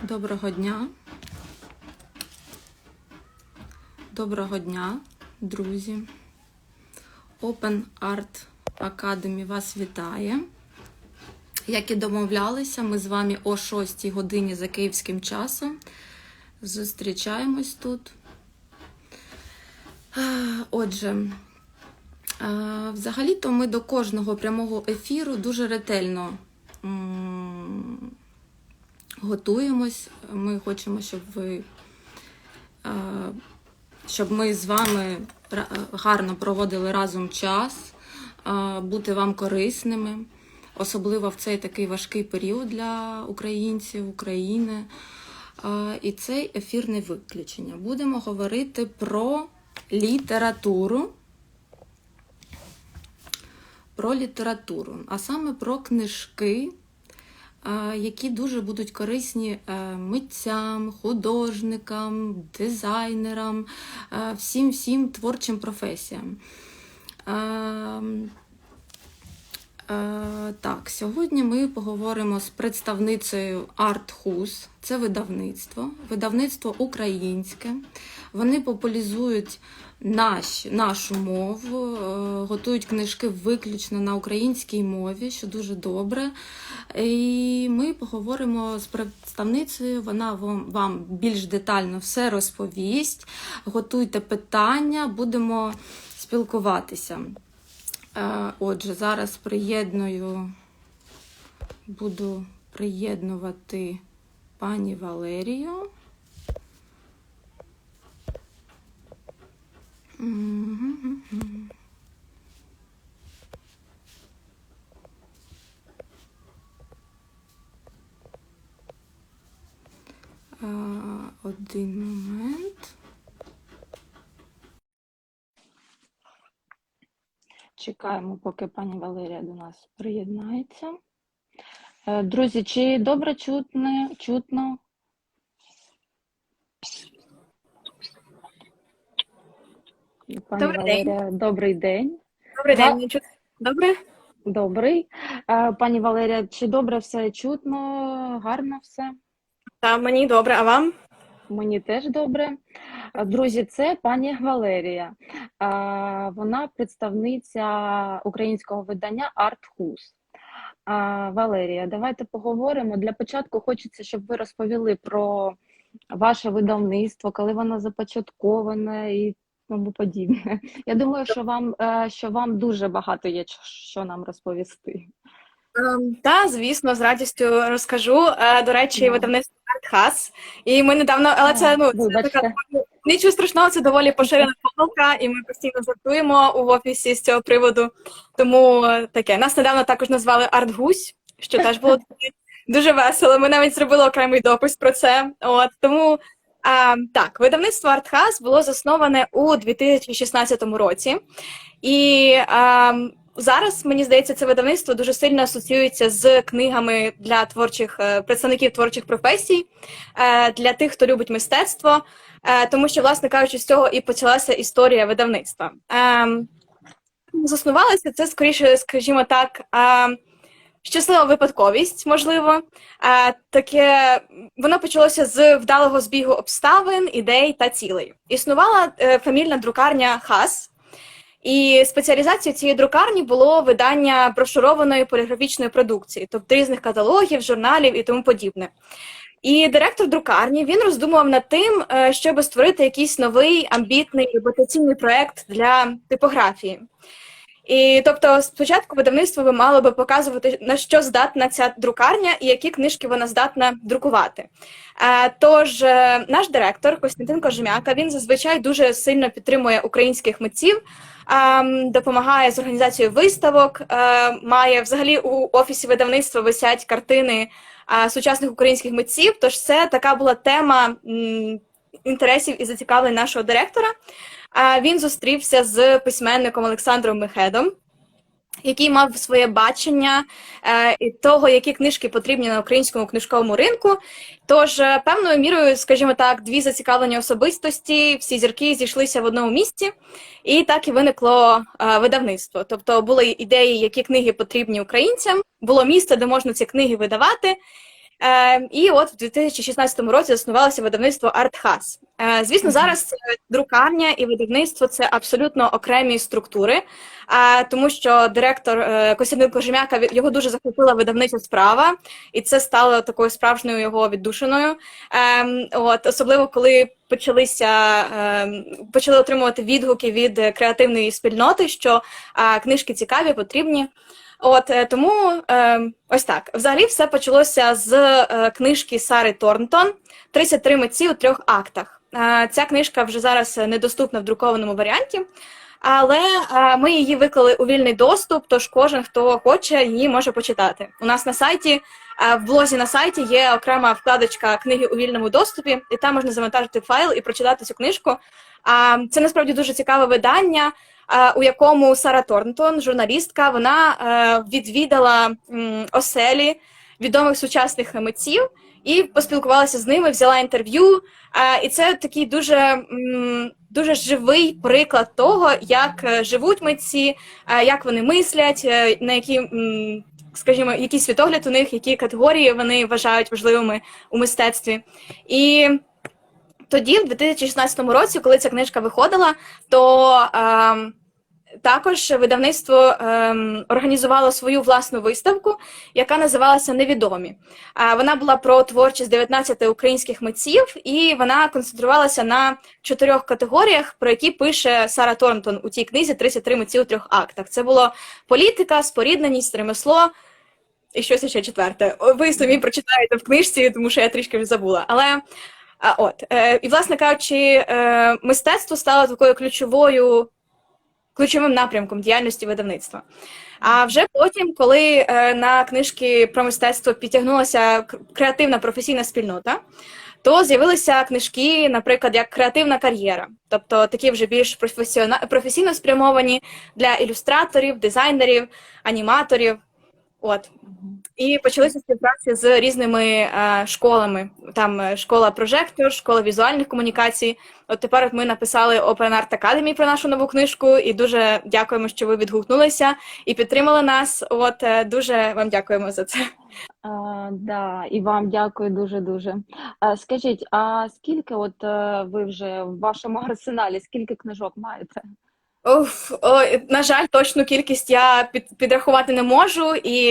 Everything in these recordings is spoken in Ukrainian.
Доброго дня. Доброго дня, друзі. Open Art Academy вас вітає. Як і домовлялися, ми з вами о 6 годині за київським часом зустрічаємось тут. Отже, взагалі-то ми до кожного прямого ефіру дуже ретельно готуємось. Ми хочемо, щоб ми з вами гарно проводили разом час, бути вам корисними, особливо в цей такий важкий період для українців, України. І цей ефір не виключення. Будемо говорити про літературу. А саме про книжки, які дуже будуть корисні митцям, художникам, дизайнерам, всім творчим професіям. Так, сьогодні ми поговоримо з представницею Art-Hus. Це видавництво українське. Вони популяризують нашу мову, готують книжки виключно на українській мові, що дуже добре. І ми поговоримо з представницею, вона вам більш детально все розповість. Готуйте питання, будемо спілкуватися. Отже, зараз буду приєднувати пані Валерію. Один момент. Чекаємо, поки пані Валерія до нас приєднається. Друзі, чи добре чутно? Пані Добрий Валерія, день. добрий день. Добрий день, мені чути? Добре? Добрий. Пані Валерія, чи добре все чутно, гарно все? Так, мені добре, а вам? Мені теж добре. Друзі, це пані Валерія. Вона представниця українського видання Art-Hus. Валерія, давайте поговоримо. Для початку хочеться, щоб ви розповіли про ваше видавництво, коли воно започатковане і тому подібне. Я думаю, що вам дуже багато є, що нам розповісти. Так, звісно, з радістю розкажу. До речі, видавництво Art-Hus. І ми недавно, але це така нічого страшного, це доволі поширена помилка, і ми постійно жартуємо у офісі з цього приводу. Тому таке. Нас недавно також назвали Art-Гусь, що теж було дуже весело. Ми навіть зробили окремий допис про це. Тому так, видавництво Art-Hus було засноване у 2016 році. І зараз, мені здається, це видавництво дуже сильно асоціюється з книгами для представників творчих професій, для тих, хто любить мистецтво, тому що, власне кажучи, з цього і почалася історія видавництва. Заснувалося це, скоріше, скажімо так, щаслива випадковість, можливо. Воно почалося з вдалого збігу обставин, ідей та цілей. Існувала фамільна друкарня Хас, і спеціалізацією цієї друкарні було видання брошурованої поліграфічної продукції, тобто різних каталогів, журналів і тому подібне. І директор друкарні, він роздумував над тим, щоб створити якийсь новий, амбітний, репутаційний проєкт для типографії. І, тобто, спочатку видавництво мало би показувати, на що здатна ця друкарня і які книжки вона здатна друкувати. Тож, наш директор Костянтин Кожем'яка, він зазвичай дуже сильно підтримує українських митців, допомагає з організацією виставок, має взагалі у офісі видавництва висять картини сучасних українських митців, тож це така була тема інтересів і зацікавлень нашого директора. Він зустрівся з письменником Олександром Мехедом, який мав своє бачення того, які книжки потрібні на українському книжковому ринку. Тож, певною мірою, скажімо так, дві зацікавлені особистості, всі зірки зійшлися в одному місці, і так і виникло видавництво. Тобто були ідеї, які книги потрібні українцям, було місце, де можна ці книги видавати, І от в 2016 році заснувалося видавництво «Артхас». Звісно, зараз друкарня і видавництво – це абсолютно окремі структури, тому що директор Костянтин Кожем'яка, його дуже захопила видавнича справа, і це стало такою справжньою його віддушиною. Особливо, коли почали отримувати відгуки від креативної спільноти, що книжки цікаві, потрібні. Тому ось так. Взагалі все почалося з книжки Сари Торнтон «33 митці у 3 актах». Ця книжка вже зараз недоступна в друкованому варіанті, але ми її виклали у вільний доступ, тож кожен, хто хоче, її може почитати. У нас на сайті, в блозі на сайті є окрема вкладочка «Книги у вільному доступі», і там можна завантажити файл і прочитати цю книжку. Це насправді дуже цікаве видання, у якому Сара Торнтон, журналістка, вона відвідала оселі відомих сучасних митців і поспілкувалася з ними, взяла інтерв'ю. І це такий дуже живий приклад того, як живуть митці, як вони мислять, на які, скажімо, який світогляд у них, які категорії вони вважають важливими у мистецтві. І тоді, в 2016 році, коли ця книжка виходила, то також видавництво організувало свою власну виставку, яка називалася «Невідомі». Вона була про творчість 19 українських митців, і вона концентрувалася на 4 категоріях, про які пише Сара Торнтон у тій книзі «33 митці у 3 актах». Це було політика, спорідненість, ремесло і щось ще 4. Ви самі прочитаєте в книжці, тому що я трішки вже забула. Але і, власне кажучи, мистецтво стало такою ключовим напрямком діяльності видавництва. А вже потім, коли на книжки про мистецтво підтягнулася креативна професійна спільнота, то з'явилися книжки, наприклад, як «Креативна кар'єра», тобто такі вже більш професійно спрямовані для ілюстраторів, дизайнерів, аніматорів. І почалися співпраці з різними школами. Там школа «Прожектор», школа візуальних комунікацій. Тепер ми написали Open Art Academy про нашу нову книжку, і дуже дякуємо, що ви відгукнулися і підтримали нас. Дуже вам дякуємо за це. Да, і вам дякую дуже-дуже. Скажіть, а скільки ви вже в вашому арсеналі, скільки книжок маєте? На жаль, точну кількість я підрахувати не можу, і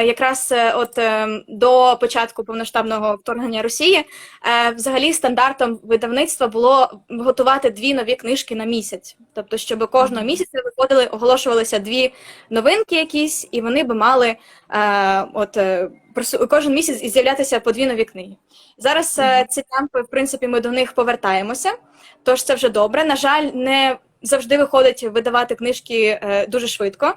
якраз до початку повноштабного вторгнення Росії взагалі стандартом видавництва було готувати 2 нові книжки на місяць. Тобто, щоб кожного місяця оголошувалися 2 новинки якісь, і вони би мали кожен місяць з'являтися по 2 нові книги. Зараз ці темпи, в принципі, ми до них повертаємося, тож це вже добре. На жаль, не завжди виходить видавати книжки дуже швидко,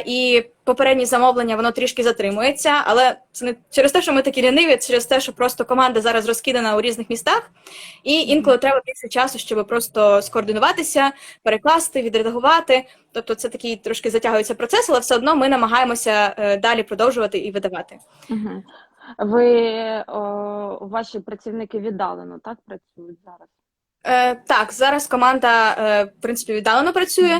і попередні замовлення, воно трішки затримується, але це не через те, що ми такі ліниві, це через те, що просто команда зараз розкидана у різних містах, і інколи треба більше часу, щоб просто скоординуватися, перекласти, відредагувати. Тобто це такий трошки затягується процес, але все одно ми намагаємося далі продовжувати і видавати. Ваші працівники віддалено, так, працюють зараз? Так, зараз команда, в принципі, віддалено працює.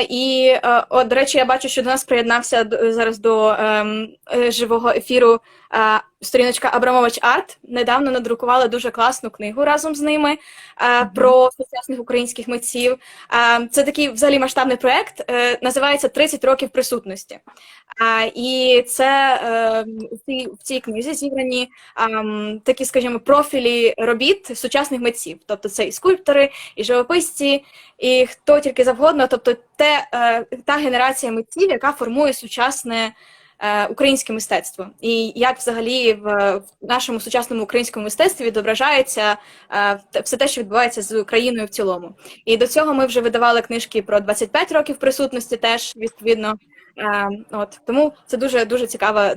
І, до речі, я бачу, що до нас приєднався зараз до живого ефіру сторіночка Абрамович Арт. Недавно надрукували дуже класну книгу разом з ними про сучасних українських митців. Це такий взагалі масштабний проєкт, називається «30 років присутності». І це в цій книзі зібрані такі, скажімо, профілі робіт сучасних митців. Тобто це і скульптори, і живописці, і хто тільки завгодно. Тобто та генерація митців, яка формує сучасне українське мистецтво. І як взагалі в нашому сучасному українському мистецтві відображається все те, що відбувається з Україною в цілому. І до цього ми вже видавали книжки про 25 років присутності теж, відповідно. Тому це дуже цікава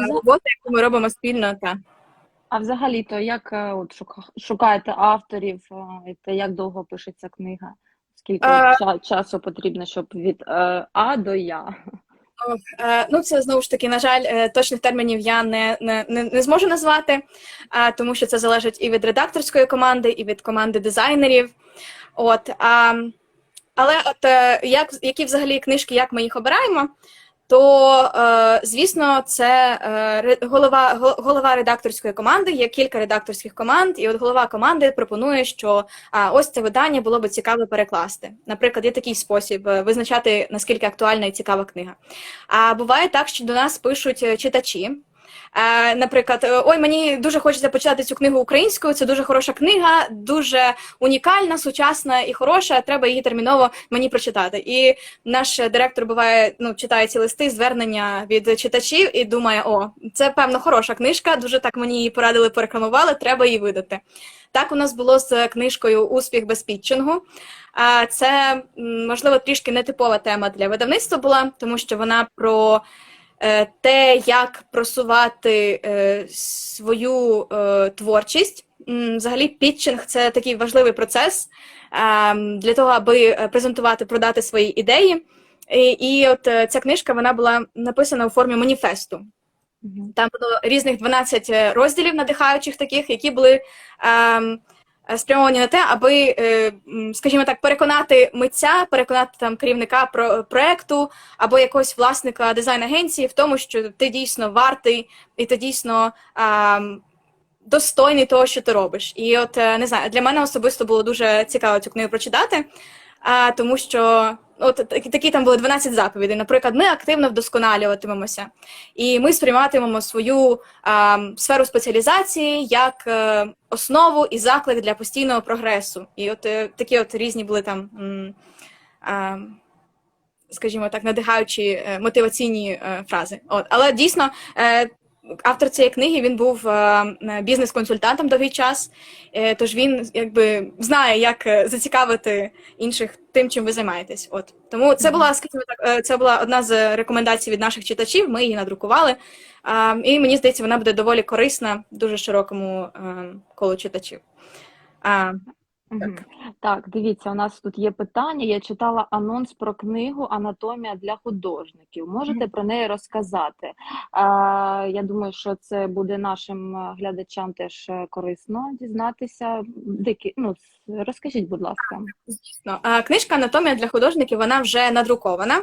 робота, яку ми робимо спільно. А взагалі-то як шукаєте авторів, як довго пишеться книга? Скільки часу потрібно, щоб від А до Я? Це, знову ж таки, на жаль, точних термінів я не зможу назвати, тому що це залежить і від редакторської команди, і від команди дизайнерів. Але які взагалі книжки, як ми їх обираємо, то, звісно, це голова редакторської команди, є кілька редакторських команд, і от голова команди пропонує, що ось це видання було би цікаво перекласти. Наприклад, є такий спосіб визначати, наскільки актуальна і цікава книга. А буває так, що до нас пишуть читачі. Наприклад, ой, мені дуже хочеться почитати цю книгу українською, це дуже хороша книга, дуже унікальна, сучасна і хороша, треба її терміново мені прочитати. І наш директор буває, читає ці листи, звернення від читачів і думає, о, це, певно, хороша книжка, дуже так мені її порадили, порекламували, треба її видати. Так у нас було з книжкою «Успіх без питчингу». Це, можливо, трішки нетипова тема для видавництва була, тому що вона про те, як просувати свою творчість. Взагалі, пітчинг – це такий важливий процес для того, аби презентувати, продати свої ідеї. І от ця книжка, вона була написана у формі маніфесту. Там було різних 12 розділів надихаючих таких, які були спрямовані на те, аби, скажімо так, переконати митця, переконати там керівника проекту або якогось власника дизайн-агенції в тому, що ти дійсно вартий і ти дійсно достойний того, що ти робиш. І от, не знаю, для мене особисто було дуже цікаво цю книгу прочитати, тому що такі там були 12 заповідей. Наприклад, ми активно вдосконалюватимемося, і ми сприйматимемо свою сферу спеціалізації як основу і заклик для постійного прогресу. І от такі от різні були там, скажімо так, надихаючі мотиваційні фрази. Але дійсно, автор цієї книги, він був бізнес-консультантом довгий час, тож він якби знає, як зацікавити інших тим, чим ви займаєтесь. Тому це була, скажімо так, це була одна з рекомендацій від наших читачів, ми її надрукували, і мені здається, вона буде доволі корисна дуже широкому колу читачів. Так, дивіться, у нас тут є питання. Я читала анонс про книгу «Анатомія для художників». Можете про неї розказати? Я думаю, що це буде нашим глядачам теж корисно дізнатися. Розкажіть, будь ласка. Звісно. Книжка «Анатомія для художників», вона вже надрукована.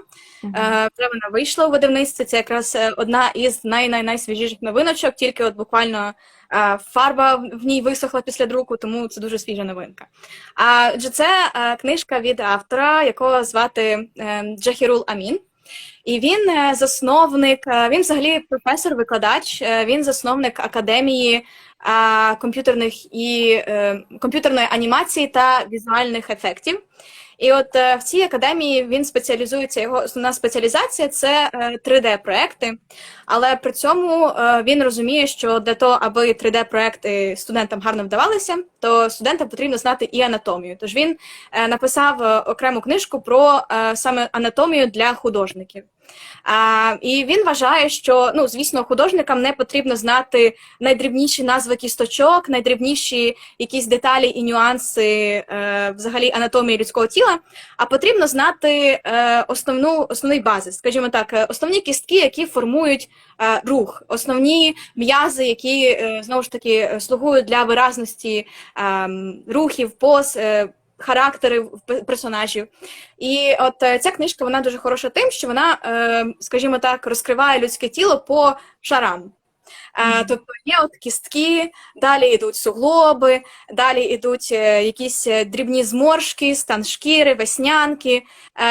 Вже вона вийшла у видавництві. Це якраз одна із найсвіжіших новиночок, тільки от буквально фарба в ній висохла після друку, тому це дуже свіжа новинка. Адже це книжка від автора, якого звати Джахірул Амін. І він засновник, він взагалі професор-викладач, він засновник Академії комп'ютерної анімації та візуальних ефектів. І от в цій академії він спеціалізується, його основна спеціалізація – це 3D-проекти, але при цьому він розуміє, що для того, аби 3D-проекти студентам гарно вдавалися, то студентам потрібно знати і анатомію. Тож він написав окрему книжку про саме анатомію для художників. І він вважає, що, звісно, художникам не потрібно знати найдрібніші назви кісточок, найдрібніші якісь деталі і нюанси взагалі анатомії людського тіла, а потрібно знати основний базис, скажімо так, основні кістки, які формують рух, основні м'язи, які, знову ж таки, слугують для виразності рухів, поз, характерів персонажів. І от ця книжка, вона дуже хороша тим, що вона, скажімо так, розкриває людське тіло по шарам. Тобто є от кістки, далі йдуть суглоби, далі йдуть якісь дрібні зморшки, стан шкіри, веснянки.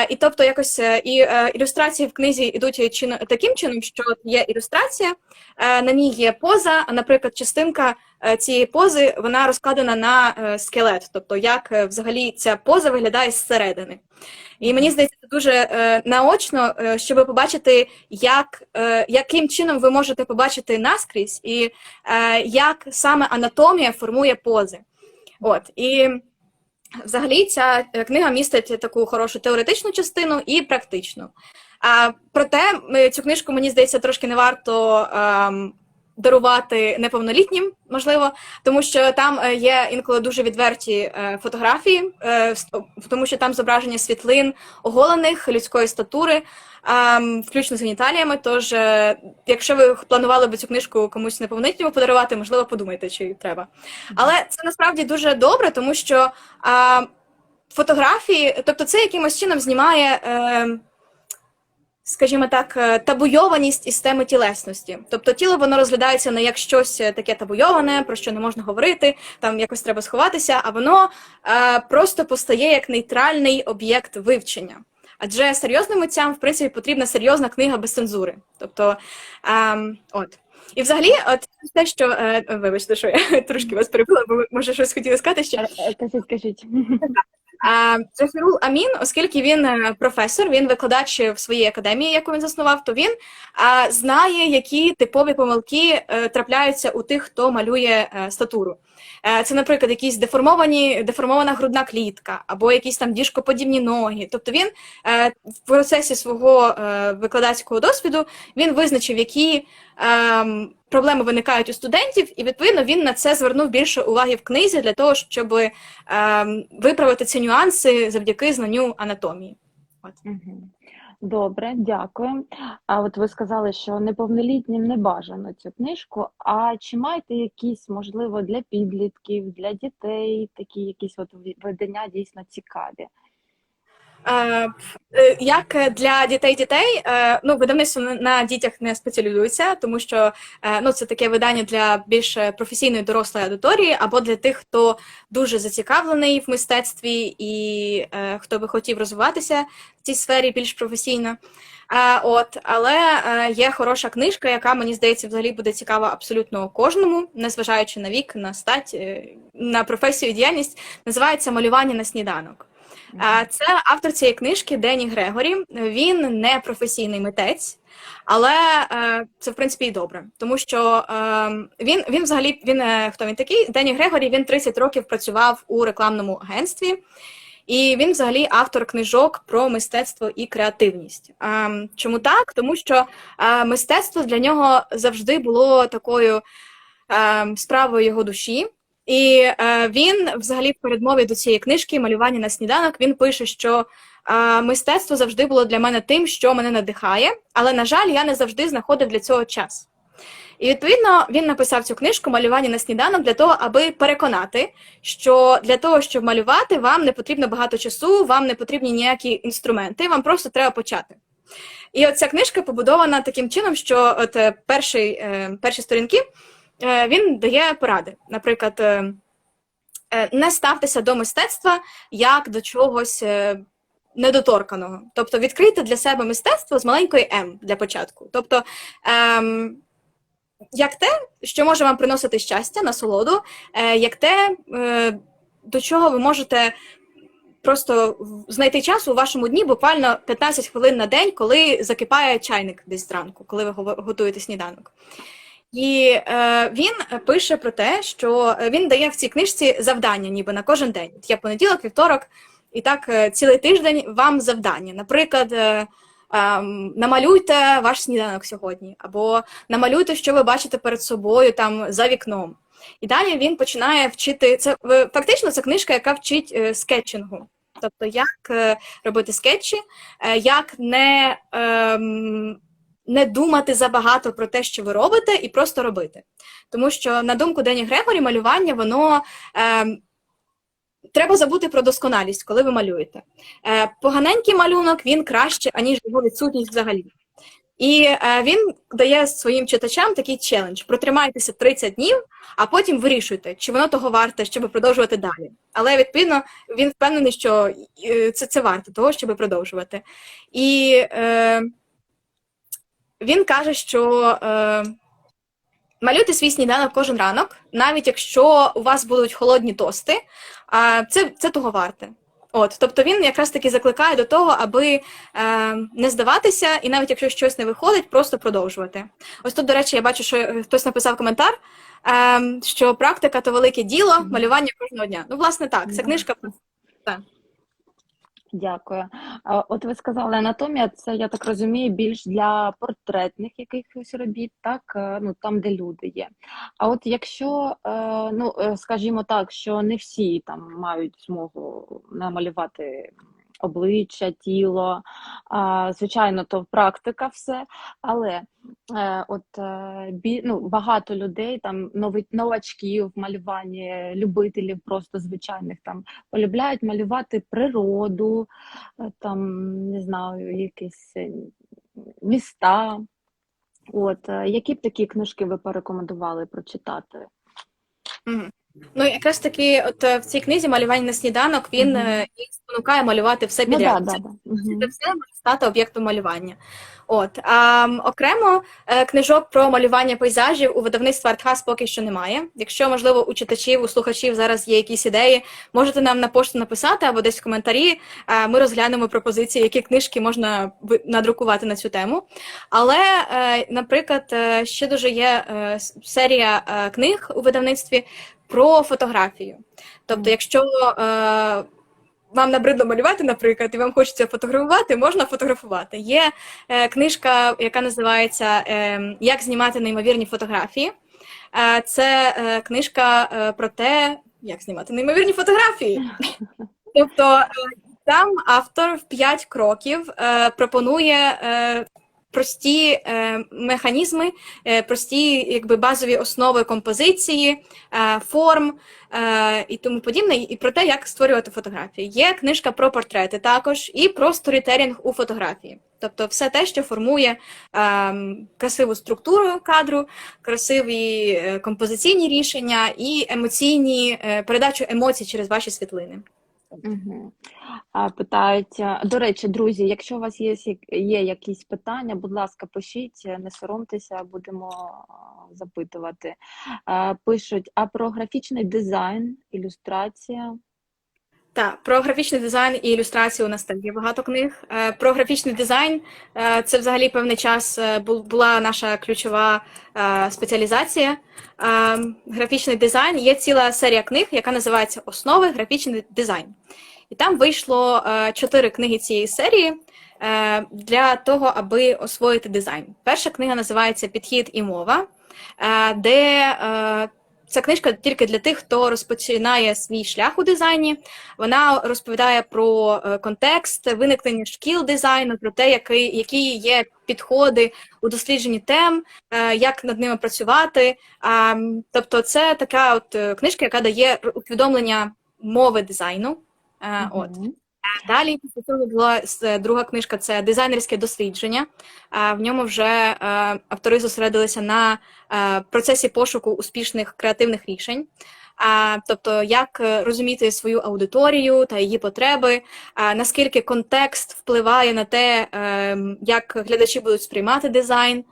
І тобто якось ілюстрації в книзі йдуть таким чином, що є ілюстрація, на ній є поза, а, наприклад, частинка цієї пози, вона розкладена на скелет, тобто як взагалі ця поза виглядає зсередини. І мені здається, це дуже наочно, щоб побачити, яким чином ви можете побачити наскрізь і як саме анатомія формує пози. І взагалі ця книга містить таку хорошу теоретичну частину і практичну. Проте цю книжку, мені здається, трошки не варто дарувати неповнолітнім, можливо, тому що там є інколи дуже відверті фотографії, тому що там зображення світлин оголених, людської статури, включно з геніталіями, тож якщо ви планували би цю книжку комусь неповнолітньому подарувати, можливо, подумайте, чи треба. Але це насправді дуже добре, тому що фотографії, тобто це якимось чином знімає, скажімо так, табуйованість із теми тілесності. Тобто тіло воно розглядається не як щось таке табуйоване, про що не можна говорити, там якось треба сховатися, а воно просто постає як нейтральний об'єкт вивчення. Адже серйозним митцям, в принципі, потрібна серйозна книга без цензури. Тобто, от. І взагалі, от те, що вибачте, що я трошки вас перебила, бо ви, може, щось хотіли сказати ще. Кажіть. Джафірул Амін, оскільки він професор, він викладач в своїй академії, яку він заснував, то він знає, які типові помилки трапляються у тих, хто малює статуру. Це, наприклад, якісь деформована грудна клітка, або якісь там діжкоподібні ноги. Тобто він в процесі свого викладацького досвіду він визначив, які проблеми виникають у студентів, і, відповідно, він на це звернув більше уваги в книзі для того, щоб виправити ці нюанси завдяки знанню анатомії. От. Добре, дякую. А от ви сказали, що неповнолітнім не бажано цю книжку. А чи маєте якісь, можливо, для підлітків, для дітей такі якісь от видання дійсно цікаві? Як для дітей, ну, видавництво на дітях не спеціалізується, тому що ну, це таке видання для більш професійної дорослої аудиторії, або для тих, хто дуже зацікавлений в мистецтві і хто би хотів розвиватися в цій сфері більш професійно. Але є хороша книжка, яка, мені здається, взагалі буде цікава абсолютно кожному, незважаючи на вік, на стать, на професію і діяльність, називається «Малювання на сніданок». Це автор цієї книжки Денні Грегорі. Він не професійний митець, але це, в принципі, і добре. Тому що він взагалі, хто він такий? Денні Грегорі, він 30 років працював у рекламному агентстві, і він взагалі автор книжок про мистецтво і креативність. Чому так? Тому що мистецтво для нього завжди було такою справою його душі. І він взагалі в передмові до цієї книжки «Малювання на сніданок» він пише, що мистецтво завжди було для мене тим, що мене надихає, але, на жаль, я не завжди знаходив для цього час. І, відповідно, він написав цю книжку «Малювання на сніданок» для того, аби переконати, що для того, щоб малювати, вам не потрібно багато часу, вам не потрібні ніякі інструменти, вам просто треба почати. І от ця книжка побудована таким чином, що от перші сторінки він дає поради. Наприклад, не ставтеся до мистецтва як до чогось недоторканого. Тобто відкрийте для себе мистецтво з маленької «М» для початку. Тобто, як те, що може вам приносити щастя, насолоду, як те, до чого ви можете просто знайти час у вашому дні, буквально 15 хвилин на день, коли закипає чайник десь зранку, коли ви готуєте сніданок. І він пише про те, що він дає в цій книжці завдання ніби на кожен день. Є понеділок, вівторок, і так цілий тиждень вам завдання. Наприклад, намалюйте ваш сніданок сьогодні, або намалюйте, що ви бачите перед собою там за вікном. І далі він починає вчити, фактично це книжка, яка вчить скетчингу. Тобто, як робити скетчі, як не думати забагато про те, що ви робите, і просто робити. Тому що, на думку Денні Грегорі, малювання, воно треба забути про досконалість, коли ви малюєте. Поганенький малюнок, він краще, аніж його відсутність взагалі. І він дає своїм читачам такий челендж. Протримайтеся 30 днів, а потім вирішуйте, чи воно того варте, щоб продовжувати далі. Але, відповідно, він впевнений, що це варто того, щоб продовжувати. І він каже, що малюйте свій сніданок кожен ранок, навіть якщо у вас будуть холодні тости, це того варте. Тобто він якраз таки закликає до того, аби не здаватися, і навіть якщо щось не виходить, просто продовжувати. Ось тут, до речі, я бачу, що хтось написав коментар, що практика – то велике діло, малювання кожного дня. Ну, власне, так, ця книжка – так. Дякую. От ви сказали, анатомія, це, я так розумію, більш для портретних якихось робіт, так? Ну, там, де люди є. А от якщо, ну, скажімо так, що не всі там мають змогу намалювати обличчя, тіло, звичайно, то практика все, але ну, багато людей, там, новачків в малюванні, любителів просто звичайних, там, полюбляють малювати природу, там, не знаю, якісь міста. От, які б такі книжки ви порекомендували прочитати? Мгм. Ну, якраз таки, от в цій книзі «Малювання на сніданок» він Мгм. їх спонукає малювати все Ну да, підряд. да, да. Це Мгм. все може стати об'єктом малювання. От. Окремо книжок про малювання пейзажів у видавництва «Артхас» поки що немає. Якщо, можливо, у читачів, у слухачів зараз є якісь ідеї, можете нам на пошту написати або десь в коментарі. Ми розглянемо пропозиції, які книжки можна надрукувати на цю тему. Але, наприклад, ще дуже є серія книг у видавництві про фотографію. Тобто, якщо вам набридло малювати, наприклад, і вам хочеться фотографувати, можна фотографувати. Є книжка, яка називається «Як знімати неймовірні фотографії». Це книжка про те, як знімати неймовірні фотографії. Тобто там автор в 5 кроків пропонує прості механізми, прості якби базові основи композиції, форм і тому подібне, і про те, як створювати фотографії. Є книжка про портрети також і про сторітелінг у фотографії. Тобто все те, що формує красиву структуру кадру, красиві композиційні рішення і емоційні передачу емоцій через ваші світлини. Угу. Питають, до речі, друзі, якщо у вас є якісь питання, будь ласка, пишіть, не соромтеся, будемо запитувати. Пишуть, а про графічний дизайн, ілюстрація? Так, про графічний дизайн і ілюстрацію у нас там є багато книг. Про графічний дизайн це взагалі певний час була наша ключова спеціалізація. Графічний дизайн є ціла серія книг, яка називається «Основи графічний дизайн». І там вийшло 4 книги цієї серії для того, аби освоїти дизайн. Перша книга називається «Підхід і мова», де ця книжка тільки для тих, хто розпочинає свій шлях у дизайні. Вона розповідає про контекст, виникнення шкіл дизайну, про те, які є підходи у дослідженні тем, як над ними працювати. Тобто це така от книжка, яка дає усвідомлення мови дизайну. От. Далі після цього була друга книжка – це «Дизайнерське дослідження». В ньому вже автори зосередилися на процесі пошуку успішних креативних рішень. Тобто, як розуміти свою аудиторію та її потреби, наскільки контекст впливає на те, як глядачі будуть сприймати дизайн.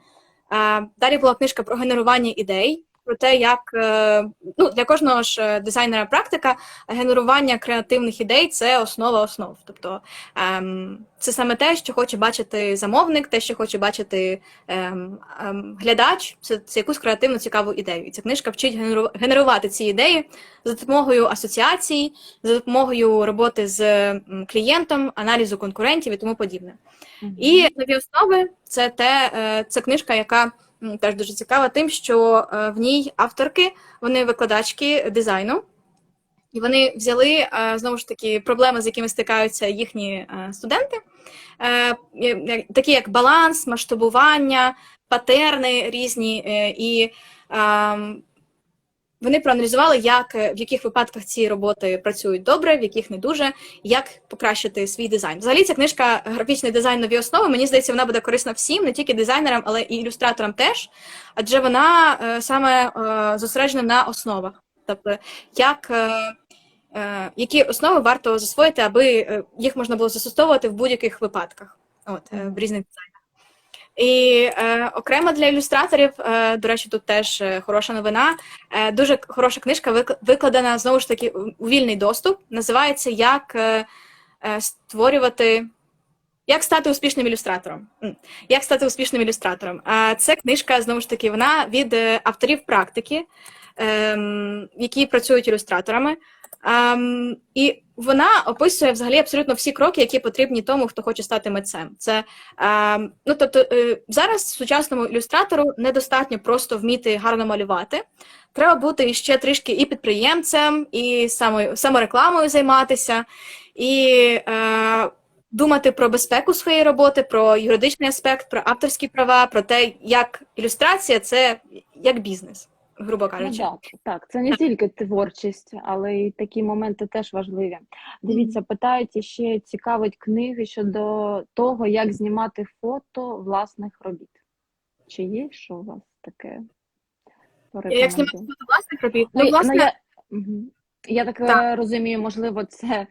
Далі була книжка про генерування ідей, про те, як для кожного ж дизайнера практика генерування креативних ідей – це основа основ. Тобто це саме те, що хоче бачити замовник, те, що хоче бачити глядач, це якусь креативну цікаву ідею. І ця книжка вчить генерувати ці ідеї за допомогою асоціацій, за допомогою роботи з клієнтом, аналізу конкурентів і тому подібне. І нові основи – це книжка, яка теж дуже цікава тим, що в ній авторки, вони викладачки дизайну, і вони взяли, знову ж таки, проблеми, з якими стикаються їхні студенти, такі як баланс, масштабування, патерни різні, і вони проаналізували, в яких випадках ці роботи працюють добре, в яких не дуже, як покращити свій дизайн. Взагалі, ця книжка «Графічний дизайн. Нові основи», мені здається, вона буде корисна всім, не тільки дизайнерам, але і ілюстраторам теж, адже вона саме зосереджена на основах. Тобто, які основи варто засвоїти, аби їх можна було застосовувати в будь-яких випадках, в різних дизайнах. І окремо для ілюстраторів, до речі, тут теж хороша новина, дуже хороша книжка, викладена, знову ж таки, у вільний доступ, називається «Як стати успішним ілюстратором». «Як стати успішним ілюстратором». Це книжка, знову ж таки, вона від авторів практики, які працюють ілюстраторами. І вона описує взагалі абсолютно всі кроки, які потрібні тому, хто хоче стати митцем. Це, тобто, зараз сучасному ілюстратору недостатньо просто вміти гарно малювати. Треба бути ще трішки і підприємцем, і саморекламою займатися, і думати про безпеку своєї роботи, про юридичний аспект, про авторські права, про те, як ілюстрація – це як бізнес. грубо Ну кажучи. так, це не тільки творчість, але й такі моменти теж важливі. Мгм. Дивіться, питають іще цікавить книги щодо того, як знімати фото власних робіт. Чи є що у вас таке Як знімати порекомендую? фото власних робіт? Ну, Ну, власне, мгм. Я так так. розумію, можливо, це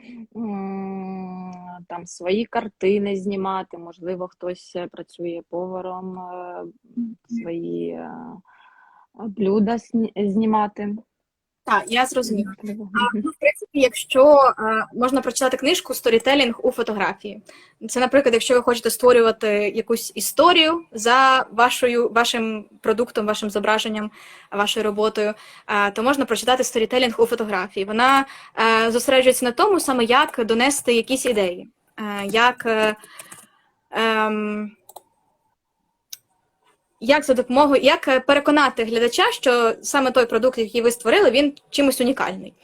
там свої картини знімати, можливо, хтось працює поваром, свої блюда знімати. Так, я зрозуміла. Можливо. Ну, в принципі, якщо можна прочитати книжку «Сторітелінг у фотографії». Це, наприклад, якщо ви хочете створювати якусь історію за вашим продуктом, вашим зображенням, вашою роботою, то можна прочитати «Сторітелінг у фотографії». Вона зосереджується на тому, саме як донести якісь ідеї, ем, як переконати глядача, що саме той продукт, який ви створили, він чимось унікальний.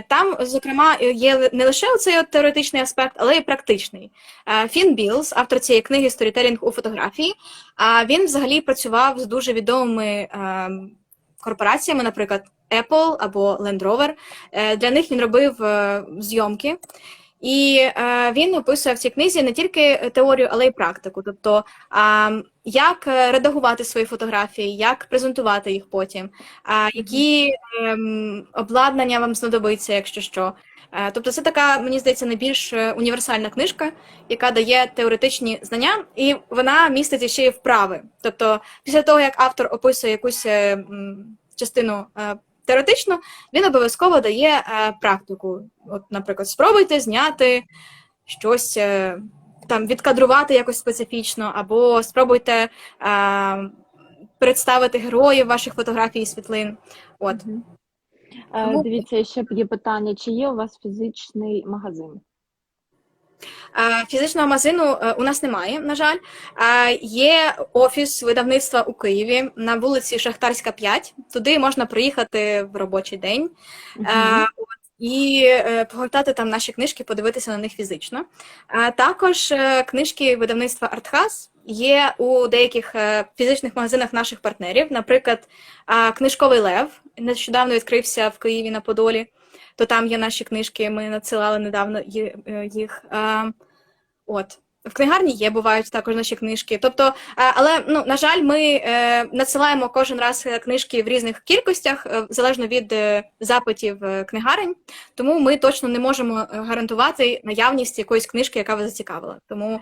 Там, зокрема, є не лише оцей теоретичний аспект, але й практичний. Фін Білс, автор цієї книги «Сторітелінг у фотографії», він взагалі працював з дуже відомими корпораціями, наприклад, Apple або Land Rover. Для них він робив зйомки. І він описує в цій книзі не тільки теорію, але й практику. Тобто, як редагувати свої фотографії, як презентувати їх потім, які обладнання вам знадобиться, якщо що. Тобто це така, мені здається, найбільш універсальна книжка, яка дає теоретичні знання, і вона містить ще й вправи. Тобто після того, як автор описує якусь частину теоретично, він обов'язково дає практику. От, наприклад, спробуйте зняти щось, там, відкадрувати якось специфічно, або спробуйте представити героїв ваших фотографій і світлин. От. Тому Дивіться, ще є питання, чи є у вас фізичний магазин? фізичного магазину у нас немає, на жаль. Є офіс видавництва у Києві на вулиці Шахтарська, 5. Туди можна приїхати в робочий день. І погортати там наші книжки, подивитися на них фізично. Також книжки видавництва «Артхаз» є у деяких фізичних магазинах наших партнерів. Наприклад, «Книжковий лев» нещодавно відкрився в Києві на Подолі, то там є наші книжки, ми надсилали недавно їх. От. В книгарні бувають також наші книжки. Тобто, але, на жаль, ми надсилаємо кожен раз книжки в різних кількостях, залежно від запитів книгарень, тому ми точно не можемо гарантувати наявність якоїсь книжки, яка вас зацікавила. Тому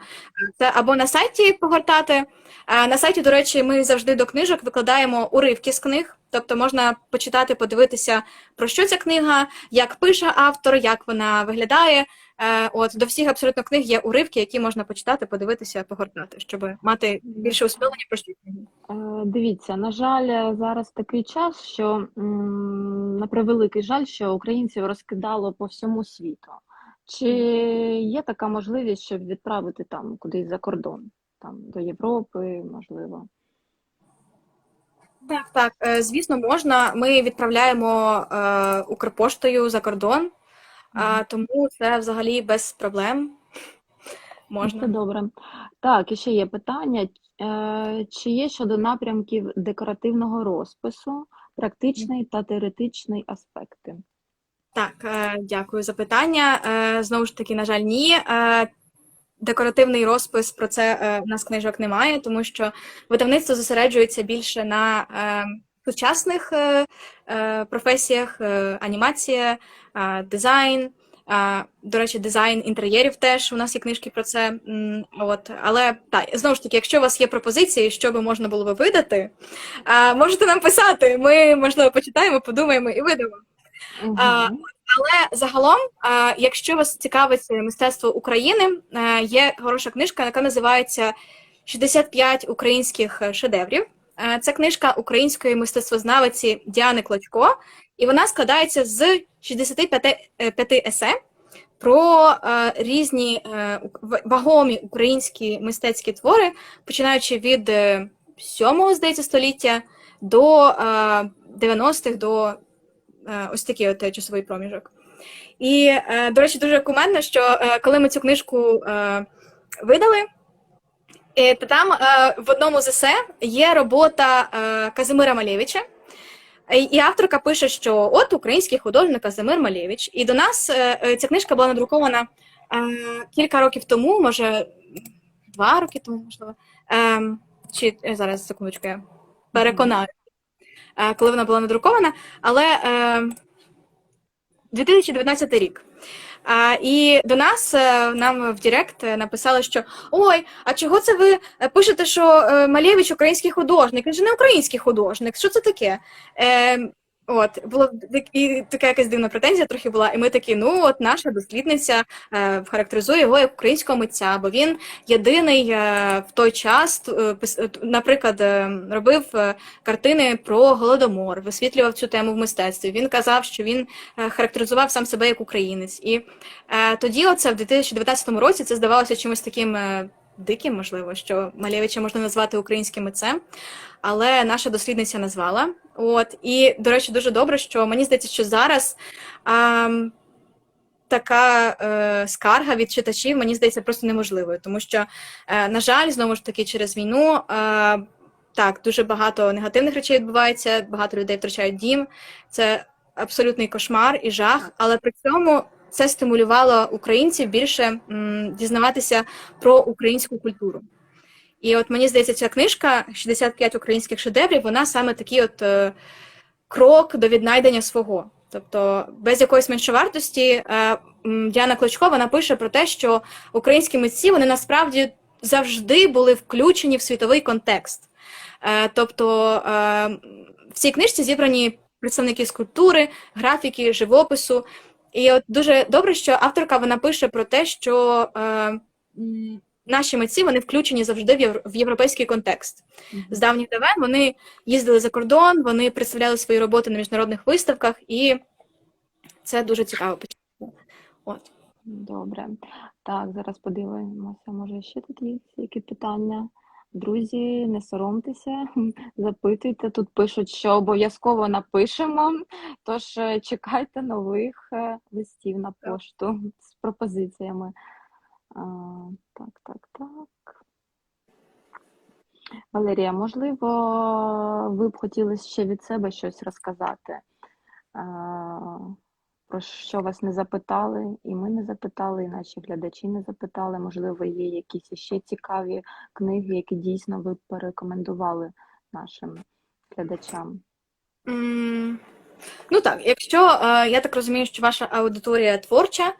це або на сайті погортати. На сайті, до речі, ми завжди до книжок викладаємо уривки з книг, тобто можна почитати, подивитися, про що ця книга, як пише автор, як вона виглядає. От, до всіх абсолютно книг є уривки, які можна почитати, подивитися, погортати, щоб мати більше усвідомлення про що книги. Дивіться, на жаль, зараз такий час, що, на превеликий жаль, що українців розкидало по всьому світу. Чи є така можливість, щоб відправити там кудись за кордон, там до Європи, можливо? Так, звісно, можна. Ми відправляємо Укрпоштою за кордон, тому це взагалі без проблем можна. Це добре. Так, і ще є питання. Чи є щодо напрямків декоративного розпису, практичний та теоретичний аспекти? Так, дякую за питання. Знову ж таки, на жаль, ні. Декоративний розпис, про це у нас книжок немає, тому що видавництво зосереджується більше на сучасних професіях, анімація, дизайн. До речі, дизайн інтер'єрів теж, у нас є книжки про це. От. Але, так, знову ж таки, якщо у вас є пропозиції, що би можна було би видати, можете нам писати, ми, можливо, почитаємо, подумаємо і видамо. Але загалом, якщо вас цікавить мистецтво України, є хороша книжка, яка називається «65 українських шедеврів». Це книжка української мистецтвознавиці Діани Клочко, і вона складається з 65 есе про різні вагомі українські мистецькі твори, починаючи від 7-го, здається, століття до 90-х, до ось такий от часовий проміжок. І, до речі, дуже кумедно, що коли ми цю книжку видали, то там в одному з есе є робота Казимира Малевича. І авторка пише, що от український художник Казимир Малевич. І до нас ця книжка була надрукована кілька років тому, може 2 роки тому, можливо. Чи зараз, секундочку, я переконаю, коли вона була надрукована, але 2019 рік. І до нас, нам в Директ написали, що ой, а чого це ви пишете, що Малевич український художник? Він же не український художник, що це таке? От, була і така якась дивна претензія трохи була, і ми такі, ну от наша дослідниця характеризує його як українського митця, бо він єдиний в той час, наприклад, робив картини про Голодомор, висвітлював цю тему в мистецтві. Він казав, що він характеризував сам себе як українець. І тоді, оце в 2019 році, це здавалося чимось таким диким, можливо, що Малевича можна назвати українським митцем, але наша дослідниця назвала. От, і, до речі, дуже добре, що мені здається, що зараз така скарга від читачів, мені здається, просто неможливою, тому що, на жаль, знову ж таки, через війну так, дуже багато негативних речей відбувається, багато людей втрачають дім, це абсолютний кошмар і жах, але при цьому це стимулювало українців більше дізнаватися про українську культуру. І от мені здається, ця книжка «65 українських шедеврів», вона саме такий от крок до віднайдення свого. Тобто без якоїсь меншовартості Діана Клочко, вона пише про те, що українські митці, вони насправді завжди були включені в світовий контекст. Тобто в цій книжці зібрані представники скульптури, графіки, живопису. І от дуже добре, що авторка, вона пише про те, що наші митці, вони включені завжди в європейський контекст. З давніх давен вони їздили за кордон, вони представляли свої роботи на міжнародних виставках, і це дуже цікаво почитати. От. Добре. Так, зараз подивимося, може ще тут є які питання. Друзі, не соромтеся, запитуйте. Тут пишуть, що обов'язково напишемо, тож чекайте нових листів на пошту з пропозиціями. Так. Валерія, можливо, ви б хотіли ще від себе щось розказати, про що вас не запитали, і ми не запитали, і наші глядачі не запитали. Можливо, є якісь ще цікаві книги, які дійсно ви б порекомендували нашим глядачам? Ну так, якщо, я так розумію, що ваша аудиторія творча,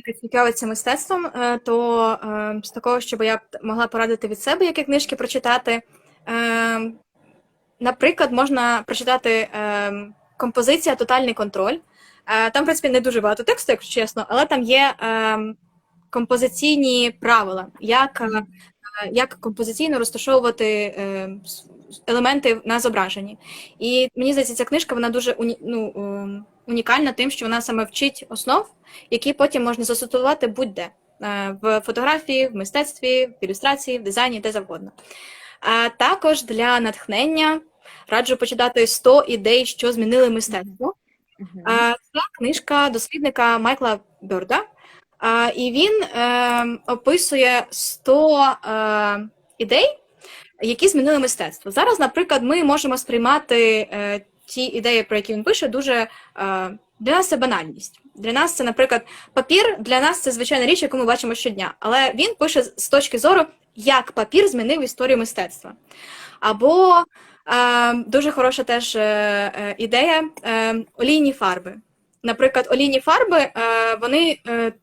яка цікавиться мистецтвом, то з такого, щоб я могла порадити від себе, які книжки прочитати, наприклад, можна прочитати композиція «Тотальний контроль». Там, в принципі, не дуже багато тексту, якщо чесно, але там є композиційні правила, як композиційно розташовувати елементи на зображенні. І мені здається, ця книжка, вона дуже унікальна тим, що вона саме вчить основ, які потім можна застосувати будь-де. В фотографії, в мистецтві, в ілюстрації, в дизайні, де завгодно. Також для натхнення раджу почитати «100 ідей, що змінили мистецтво». Це книжка дослідника Майкла Бьорда, і він описує 100 ідей, які змінили мистецтво. Зараз, наприклад, ми можемо сприймати ті ідеї, про які він пише, дуже для нас це банальність. Для нас це, наприклад, папір, для нас це звичайна річ, яку ми бачимо щодня. Але він пише з точки зору, як папір змінив історію мистецтва. Або дуже хороша теж ідея олійні фарби. Наприклад, олійні фарби, вони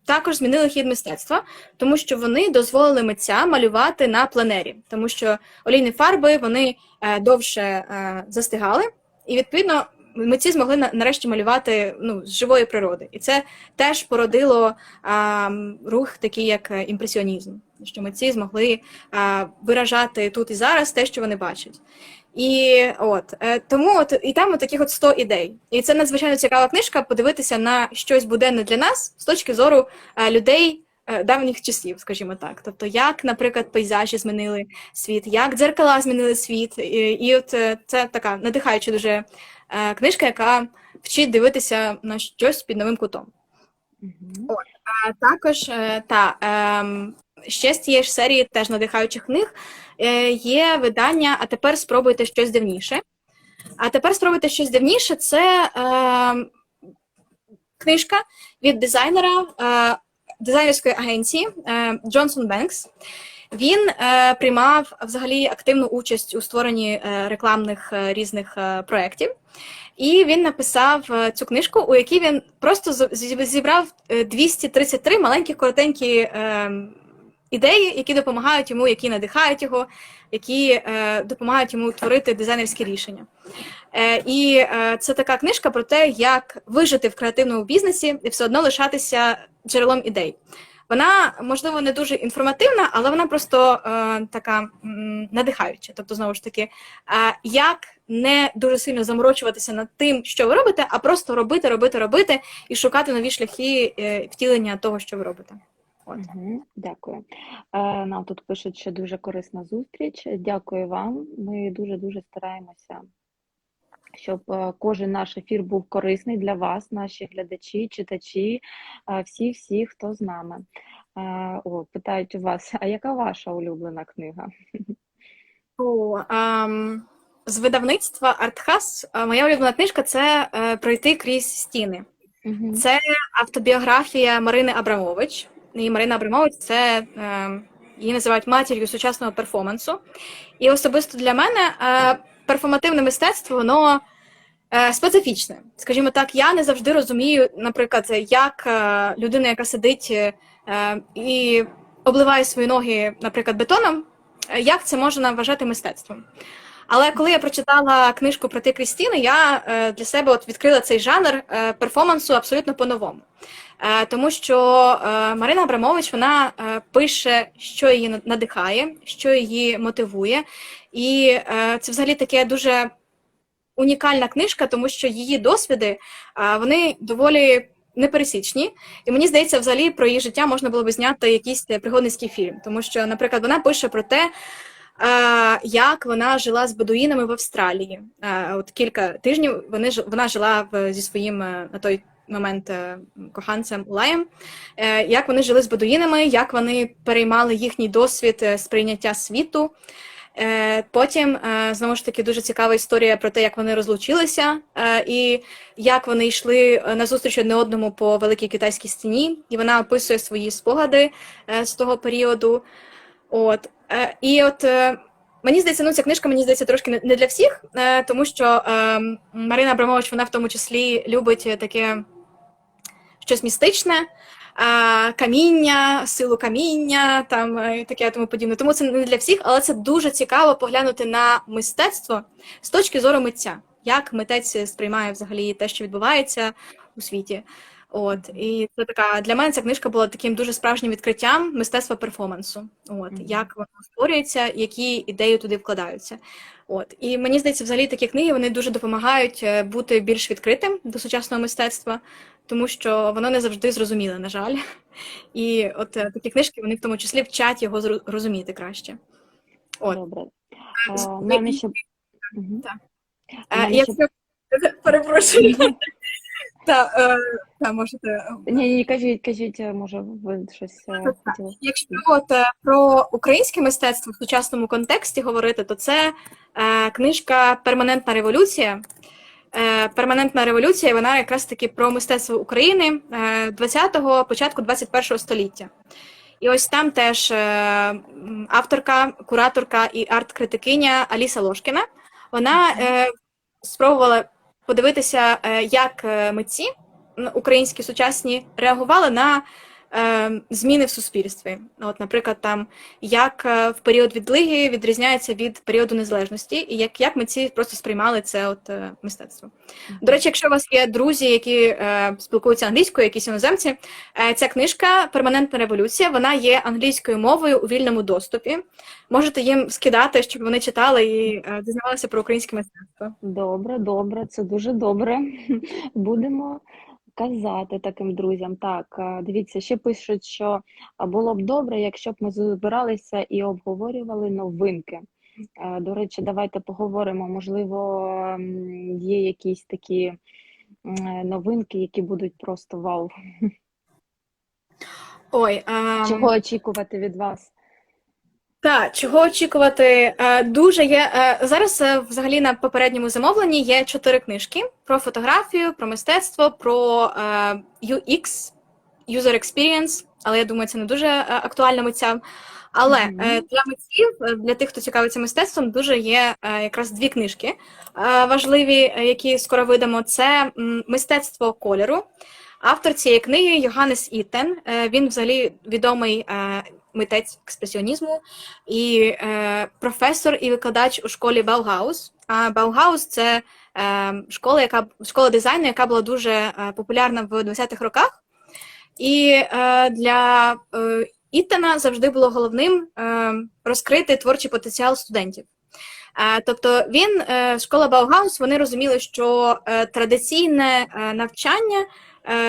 також змінили хід мистецтва, тому що вони дозволили митцям малювати на пленері. Тому що олійні фарби, вони довше застигали, і, відповідно, митці змогли нарешті малювати з живої природи. І це теж породило рух такий, як імпресіонізм, що митці змогли виражати тут і зараз те, що вони бачать. І тому і там таких 100 ідей. І це надзвичайно цікава книжка подивитися на щось буденне для нас з точки зору людей давніх часів, скажімо так. Тобто, як, наприклад, пейзажі змінили світ, як дзеркала змінили світ. І от це така надихаюча дуже книжка, яка вчить дивитися на щось під новим кутом. Також ще з цієї ж серії теж надихаючих книг є видання «А тепер спробуйте щось дивніше». А тепер спробуйте щось дивніше. Це книжка від дизайнера дизайнерської агенції Джонсон Бенкс. Він приймав взагалі активну участь у створенні рекламних різних проєктів. І він написав цю книжку, у якій він просто зібрав 233 маленькі коротенькі ідеї, які допомагають йому, які надихають його, які допомагають йому творити дизайнерські рішення. І це така книжка про те, як вижити в креативному бізнесі і все одно лишатися джерелом ідей. Вона, можливо, не дуже інформативна, але вона просто така надихаюча. Тобто, знову ж таки, як не дуже сильно заморочуватися над тим, що ви робите, а просто робити і шукати нові шляхи втілення того, що ви робите. От. Дякую. Нам тут пишуть, що дуже корисна зустріч. Дякую вам. Ми дуже-дуже стараємося, щоб кожен наш ефір був корисний для вас, наші глядачі, читачі, всі, хто з нами. Питають у вас, а яка ваша улюблена книга? З видавництва Артхас моя улюблена книжка – це «Пройти крізь стіни». Це автобіографія Марини Абрамович. І Марина Абрамович – це, її називають матір'ю сучасного перформансу. І особисто для мене перформативне мистецтво, воно специфічне. Скажімо так, я не завжди розумію, наприклад, як людина, яка сидить і обливає свої ноги, наприклад, бетоном, як це можна вважати мистецтвом. Але коли я прочитала книжку «Пройти крізь стіни», я для себе відкрила цей жанр перформансу абсолютно по-новому. Тому що Марина Абрамович, вона пише, що її надихає, що її мотивує. І це взагалі таке дуже унікальна книжка, тому що її досвіди, вони доволі непересічні. І мені здається, взагалі про її життя можна було б зняти якийсь пригодницький фільм. Тому що, наприклад, вона пише про те, як вона жила з бедуїнами в Австралії. От кілька тижнів вона жила зі своїм на той момент коханцем Улаєм, як вони жили з бедуїнами, як вони переймали їхній досвід сприйняття світу. Потім, знову ж таки, дуже цікава історія про те, як вони розлучилися, і як вони йшли назустріч одне одному по Великій Китайській стіні, і вона описує свої спогади з того періоду. І мені здається, ця книжка, мені здається, трошки не для всіх, тому що Марина Абрамович, вона в тому числі любить таке щось містичне, каміння, силу каміння, і таке тому подібне. Тому це не для всіх, але це дуже цікаво поглянути на мистецтво з точки зору митця, як митець сприймає взагалі те, що відбувається у світі. І це така, для мене ця книжка була таким дуже справжнім відкриттям мистецтва перформансу. Як воно створюється, які ідеї туди вкладаються. І мені здається, взагалі такі книги, вони дуже допомагають бути більш відкритим до сучасного мистецтва, тому що воно не завжди зрозуміле, на жаль. І такі книжки, вони в тому числі вчать його розуміти краще. Добре. Нам ще... Перепрошую. Можете... Ні, кажіть, може, ви щось хотіли. Якщо про українське мистецтво в сучасному контексті говорити, то це книжка «Перманентна революція». «Перманентна революція», вона якраз таки про мистецтво України 20-го, початку 21-го століття. І ось там теж авторка, кураторка і арт-критикиня Аліса Лошкіна, вона спробувала подивитися, як митці українські сучасні реагували на зміни в суспільстві. Наприклад, як в період відлиги відрізняється від періоду незалежності, і як митці просто сприймали це мистецтво. До речі, якщо у вас є друзі, які спілкуються англійською, якісь іноземці, ця книжка «Перманентна революція», вона є англійською мовою у вільному доступі. Можете їм скидати, щоб вони читали і дізнавалися про українське мистецтво. Добре, це дуже добре. Будемо казати таким друзям. Так, дивіться, ще пишуть, що було б добре, якщо б ми збиралися і обговорювали новинки. До речі, давайте поговоримо, можливо, є якісь такі новинки, які будуть просто вау. Чого очікувати від вас? Так, чого очікувати? Дуже є зараз. Взагалі на попередньому замовленні є 4 книжки про фотографію, про мистецтво, про UX, User Experience, але я думаю, це не дуже актуально митцям. Але для митців, для тих, хто цікавиться мистецтвом, дуже є якраз 2 книжки важливі, які скоро видамо. Це «Мистецтво кольору». Автор цієї книги Йоганнес Іттен. Він взагалі відомий митець експресіонізму і професор і викладач у школі Баугаус. А Баугаус – це школа дизайну, яка була дуже популярна в 20-х роках. І для Іттена завжди було головним розкрити творчий потенціал студентів. Тобто школа Баугаус, вони розуміли, що традиційне навчання,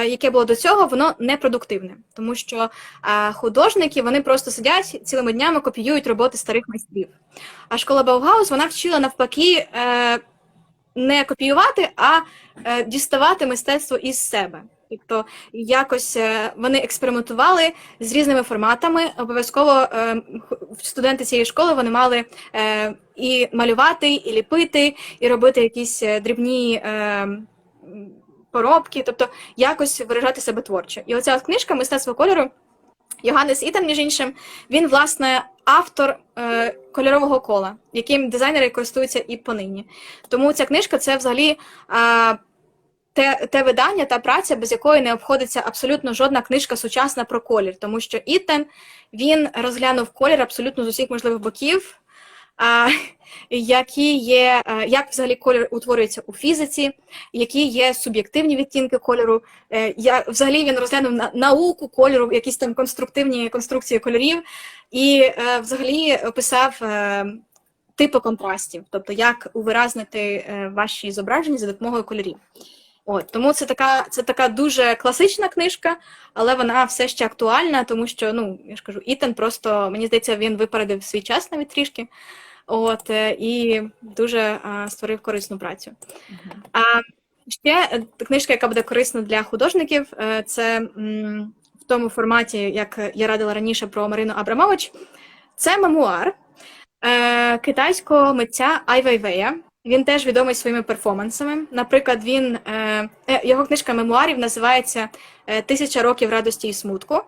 яке було до цього, воно непродуктивне. Тому що художники, вони просто сидять цілими днями, копіюють роботи старих майстрів. А школа Баугаус, вона вчила навпаки не копіювати, а діставати мистецтво із себе. Тобто якось вони експериментували з різними форматами. Обов'язково студенти цієї школи вони мали і малювати, і ліпити, і робити якісь дрібні поробки, тобто якось виражати себе творчо. І оця книжка «Мистецтво кольору», Йоганнес Іттен, між іншим, він, власне, автор кольорового кола, яким дизайнери користуються і понині. Тому ця книжка – це взагалі те видання, та праця, без якої не обходиться абсолютно жодна книжка сучасна про колір. Тому що Іттен, він розглянув колір абсолютно з усіх можливих боків, як взагалі колір утворюється у фізиці, які є суб'єктивні відтінки кольору. Взагалі він розглянув науку кольору, якісь там конструктивні конструкції кольорів, і взагалі описав типи контрастів, тобто як увиразнити ваші зображення за допомогою кольорів. Тому це така дуже класична книжка, але вона все ще актуальна, тому що, я ж кажу, Іттен просто, мені здається, він випередив свій час навіть трішки, і дуже створив корисну працю. Ще книжка, яка буде корисна для художників, це в тому форматі, як я радила раніше про Марину Абрамович, це мемуар китайського митця Ай Вейвея. Він теж відомий своїми перформансами. Наприклад, його книжка мемуарів називається «1000 років радості і смутку».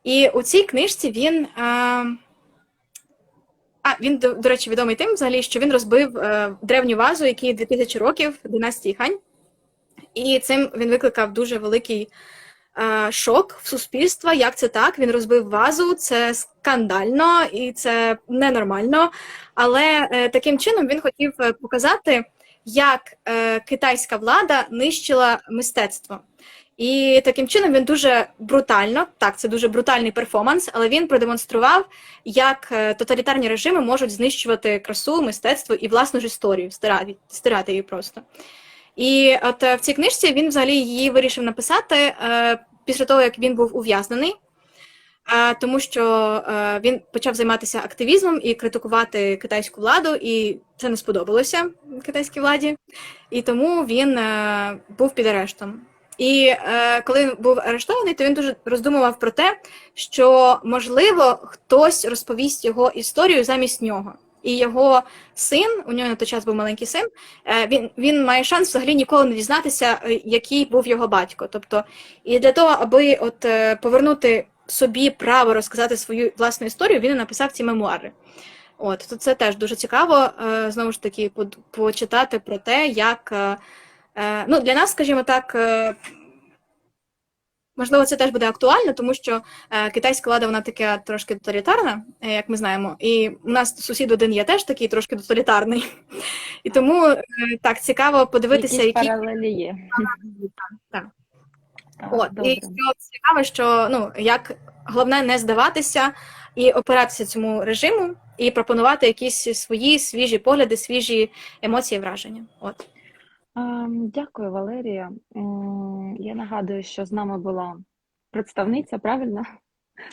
І у цій книжці він, до речі, відомий тим, взагалі, що він розбив древню вазу, якій 2000 років, династії Хань. І цим він викликав дуже великий шок в суспільства. Як це так? Він розбив вазу, це скандально і це ненормально. Але таким чином він хотів показати, як китайська влада нищила мистецтво. І таким чином він дуже брутально, так, це дуже брутальний перформанс, але він продемонстрував, як тоталітарні режими можуть знищувати красу, мистецтво і власну ж історію, стирати її просто. І от в цій книжці він взагалі її вирішив написати після того, як він був ув'язнений, тому що він почав займатися активізмом і критикувати китайську владу, і це не сподобалося китайській владі, і тому він був під арештом. І коли він був арештований, то він дуже роздумував про те, що, можливо, хтось розповість його історію замість нього. І його син, у нього на той час був маленький син, він має шанс взагалі ніколи не дізнатися, який був його батько. Тобто, і для того, аби повернути собі право розказати свою власну історію, він написав ці мемуари. То це теж дуже цікаво, знову ж таки, почитати про те, як... для нас, скажімо так, можливо, це теж буде актуально, тому що китайська влада, вона така трошки тоталітарна, як ми знаємо, і у нас сусід один є теж такий трошки тоталітарний. І тому так цікаво подивитися, які паралелі є. Так. І цікаво, що як головне не здаватися і опиратися цьому режиму, і пропонувати якісь свої свіжі погляди, свіжі емоції, враження. Дякую, Валерія. Я нагадую, що з нами була представниця, правильно?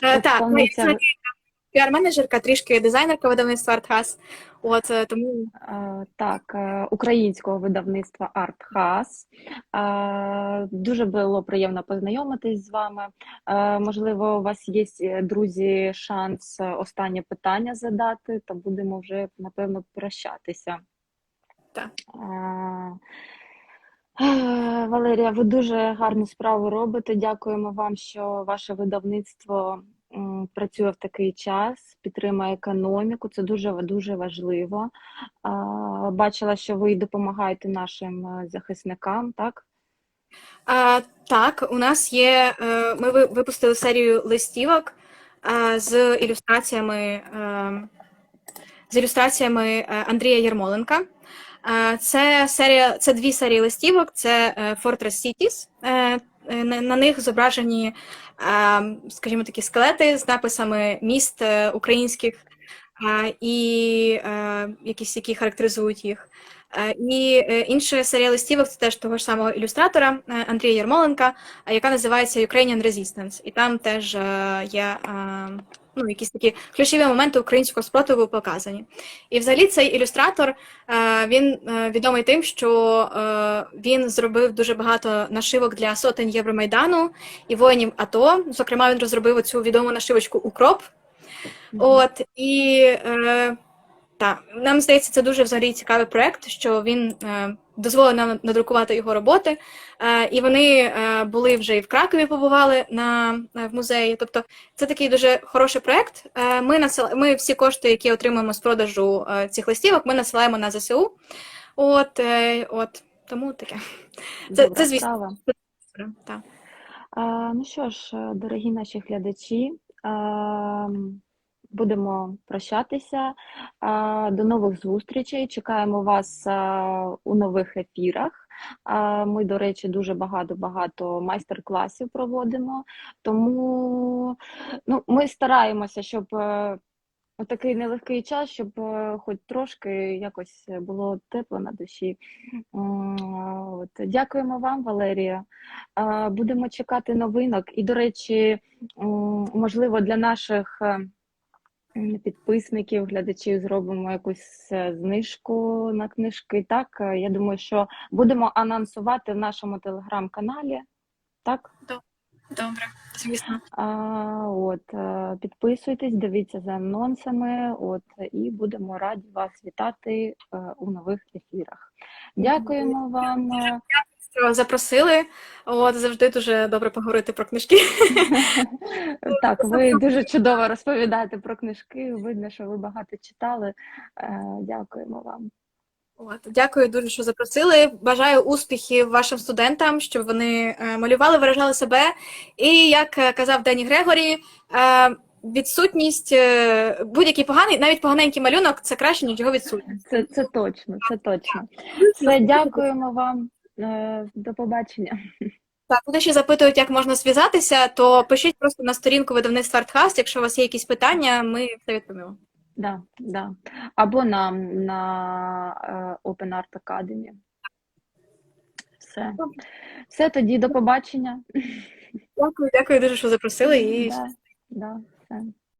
Так, піар-менеджерка, трішки дизайнерка видавництва Артхас. От тому Так, українського видавництва Артхас. Дуже було приємно познайомитись з вами. Можливо, у вас є, друзі, шанс останнє питання задати, то будемо вже, напевно, прощатися. так. Валерія, ви дуже гарну справу робите. Дякуємо вам, що ваше видавництво працює в такий час, підтримує економіку. Це дуже важливо. Бачила, що ви допомагаєте нашим захисникам, так? Так, у нас є. Ми випустили серію листівок з ілюстраціями Андрія Ярмоленка. Це дві серії листівок. Це Fortress Cities. На них зображені, скажімо, такі скелети з написами міст українських і якісь, які характеризують їх. І інша серія листівок це теж того ж самого ілюстратора Андрія Ярмоленка, яка називається Ukrainian Resistance. І там теж є якісь такі ключові моменти українського спротиву показані. І взагалі цей ілюстратор, він відомий тим, що він зробив дуже багато нашивок для сотень Євромайдану і воїнів АТО. Зокрема, він розробив цю відому нашивочку «Укроп». От, і так, нам здається, це дуже взагалі цікавий проєкт, що він дозволив нам надрукувати його роботи, і вони були вже і в Кракові, побували в музеї. Тобто це такий дуже хороший проєкт. Ми всі кошти, які отримуємо з продажу цих листівок, ми насилаємо на ЗСУ. От, тому таке. Це звісно. Так. Ну що ж, дорогі наші глядачі, будемо прощатися. До нових зустрічей. Чекаємо вас у нових ефірах. Ми, до речі, дуже багато майстер-класів проводимо. Тому ми стараємося, щоб у такий нелегкий час, щоб хоч трошки якось було тепло на душі. Дякуємо вам, Валерія. Будемо чекати новинок. І, до речі, можливо, для наших підписників, глядачів зробимо якусь знижку на книжки. Так, я думаю, що будемо анонсувати в нашому телеграм-каналі. Так? Добре, звісно. Підписуйтесь, дивіться за анонсами, і будемо раді вас вітати у нових ефірах. Дякуємо вам. Що запросили. Завжди дуже добре поговорити про книжки. Так, ви дуже чудово розповідаєте про книжки. Видно, що ви багато читали. Дякуємо вам. Дякую дуже, що запросили. Бажаю успіхів вашим студентам, щоб вони малювали, виражали себе. І, як казав Дені Грегорі, відсутність, будь-який поганий, навіть поганенький малюнок – це краще, ніж його відсутність. Це точно. Все, дякуємо вам. До побачення. Так, вони ще запитують, як можна зв'язатися, то пишіть просто на сторінку видавництва Артхас, якщо у вас є якісь питання, ми все відповімо. Да. Або нам на Open Art Academy. Все тоді, до побачення. Дякую дуже, що запросили. Да, все.